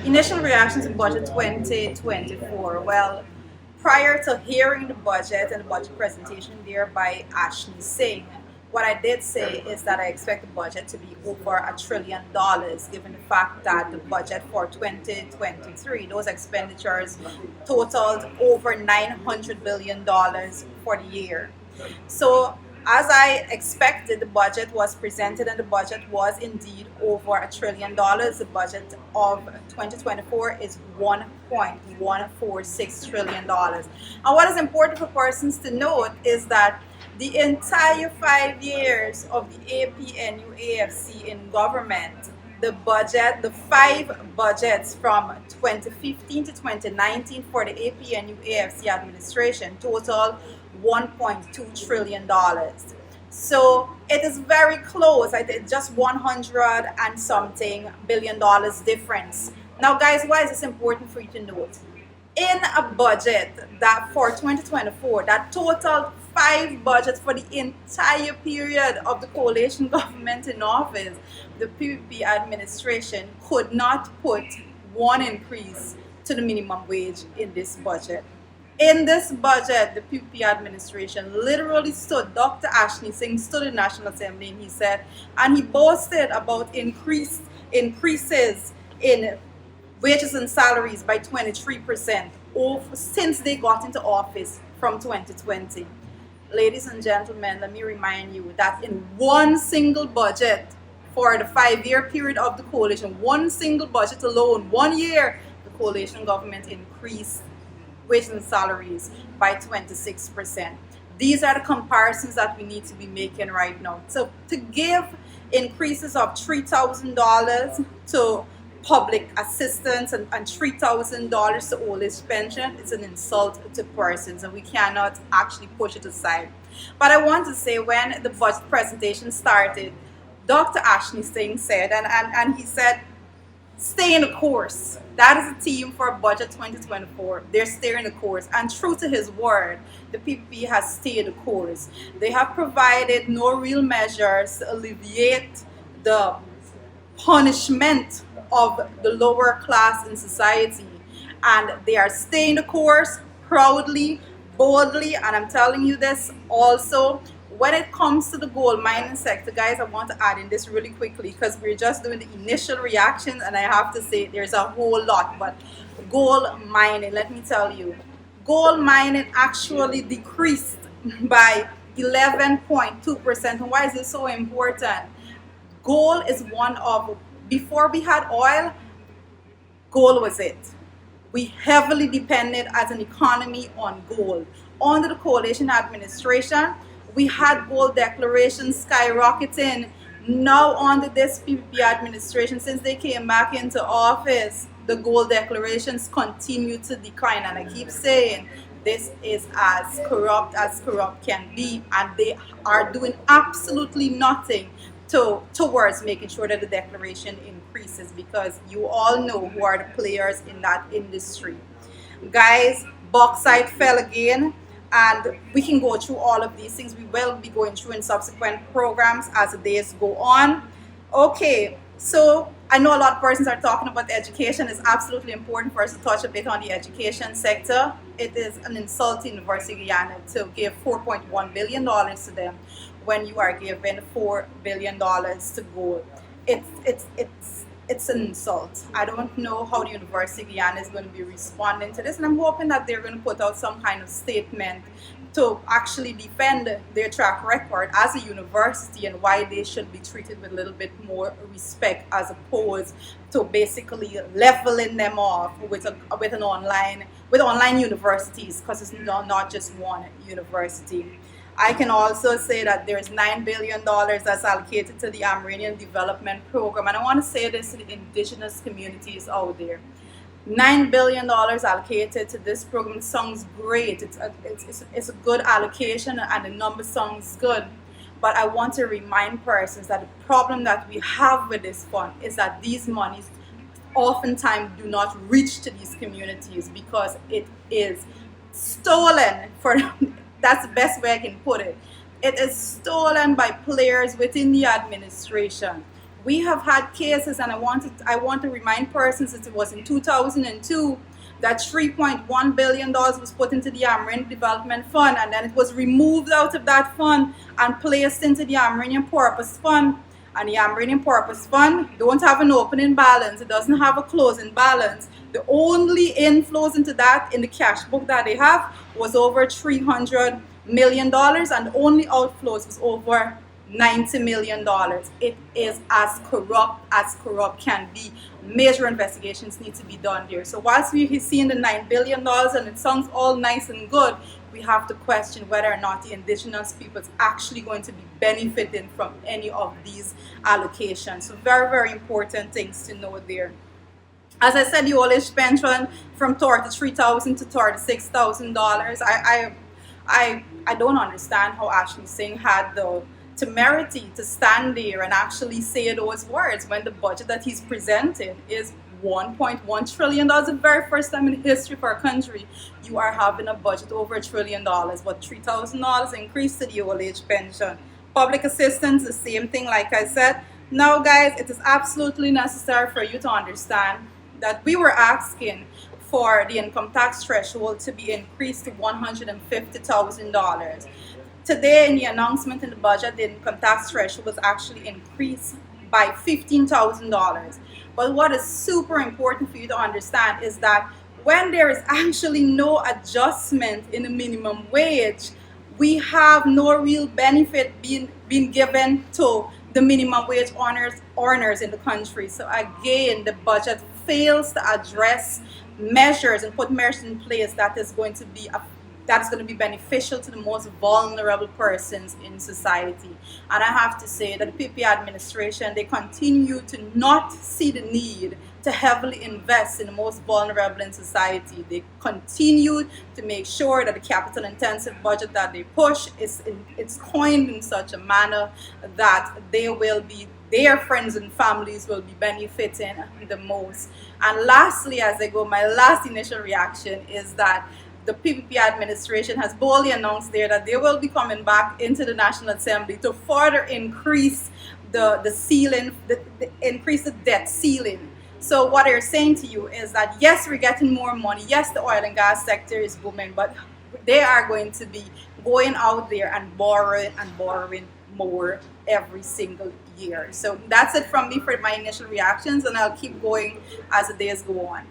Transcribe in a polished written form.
Initial reactions to budget 2024. Well, prior to hearing the budget and the budget presentation there by Ashley Singh, what I did say is that I expect the budget to be over $1 trillion, given the fact that the budget for 2023, those expenditures totaled over $900 billion for the year. So as I expected, the budget was presented and the budget was indeed over $1 trillion. The budget of 2024 is $1.146 trillion. And what is important for persons to note is that the entire 5 years of the APNUAFC in government, the five budgets from 2015 to 2019 for the APNUAFC administration total $1.2 trillion. So it is very close. I think just 100 and something billion dollars difference. Now, guys, why is this important for you to note? In a budget that for 2024 that totaled 5 budgets for the entire period of the coalition government in office, the PPP administration could not put one increase to the minimum wage in this budget. In this budget, the PPP administration literally stood, Dr. Ashley Singh stood in National Assembly and he said, and he boasted about increases in wages and salaries by 23% since they got into office from 2020. Ladies and gentlemen, let me remind you that in one single budget for the 5-year period of the coalition, one single budget alone, 1 year, the coalition government increased wages and salaries by 26%. These are the comparisons that we need to be making right now. So to give increases of $3,000 to public assistance and $3,000 to old age pension is an insult to persons, and we cannot actually push it aside. But I want to say, when the budget presentation started, Dr. Ashley Singh said, and he said, stay in the course. That is the theme for budget 2024. They're staying the course. And true to his word, the PPP has stayed the course. They have provided no real measures to alleviate the punishment of the lower class in society. And they are staying the course proudly, boldly. And I'm telling you this also, when it comes to the gold mining sector, guys, I want to add in this really quickly because we're just doing the initial reactions, and I have to say there's a whole lot. But gold mining, let me tell you, gold mining actually decreased by 11.2%. And why is this so important? Gold is one of, before we had oil, gold was it. We heavily depended as an economy on gold. Under the coalition administration, we had gold declarations skyrocketing. Now under this PPP administration, since they came back into office, the gold declarations continue to decline. And I keep saying, this is as corrupt can be, and they are doing absolutely nothing towards making sure that the declaration increases, because you all know who are the players in that industry. Guys, bauxite fell again. And we can go through all of these things. We will be going through in subsequent programs as the days go on. Okay, so I know a lot of persons are talking about education. It's absolutely important for us to touch a bit on the education sector. It is an insult to University of Guyana to give $4.1 billion to them when you are given $4 billion to gold. It's an insult. I don't know how the University of Guyana is going to be responding to this, and I'm hoping that they're going to put out some kind of statement to actually defend their track record as a university and why they should be treated with a little bit more respect, as opposed to basically leveling them off with online universities, because it's not just one university. I can also say that there's $9 billion that's allocated to the Amerindian Development Program. And I want to say this to the indigenous communities out there. $9 billion allocated to this program sounds great. It's a good allocation, and the number sounds good. But I want to remind persons that the problem that we have with this fund is that these monies oftentimes do not reach to these communities because it is stolen for that's the best way I can put it. It is stolen by players within the administration We have had cases, and I want to remind persons that it was in 2002 that $3.1 billion was put into the Amerindian Development Fund, and then it was removed out of that fund and placed into the Amerindian Purpose Fund. And the Amerindian Purpose Fund don't have an opening balance. It doesn't have a closing balance. The only inflows into that in the cash book that they have was over $300 million, and the only outflows was over $90 million. It is as corrupt can be. Major investigations need to be done there. So whilst we're seeing the $9 billion and it sounds all nice and good, we have to question whether or not the indigenous people is actually going to be benefiting from any of these allocations. So very, very important things to know there. As I said, the old age pension from $33,000 to $36,000. I don't understand how Ashley Singh had the temerity to stand there and actually say those words when the budget that he's presented is $1.1 trillion. The very first time in the history of our country you are having a budget over $1 trillion, but $3,000 increase to the old age pension. Public assistance, the same thing, like I said. Now guys, it is absolutely necessary for you to understand that we were asking for the income tax threshold to be increased to $150,000. Today, in the announcement in the budget, the income tax threshold was actually increased by $15,000. But what is super important for you to understand is that when there is actually no adjustment in the minimum wage, we have no real benefit being given to the minimum wage earners in the country. So again, the budget fails to address measures and put measures in place that is going to be beneficial to the most vulnerable persons in society. And I have to say that the PP administration, they continue to not see the need to heavily invest in the most vulnerable in society. They continue to make sure that the capital intensive budget that they push it's coined in such a manner that their friends and families will be benefiting the most. And lastly, as I go, my last initial reaction is that the PPP administration has boldly announced there that they will be coming back into the National Assembly to further increase the ceiling, increase the debt ceiling. So what they're saying to you is that yes, we're getting more money. Yes, the oil and gas sector is booming, but they are going to be going out there and borrowing more every single year. So that's it from me for my initial reactions, and I'll keep going as the days go on.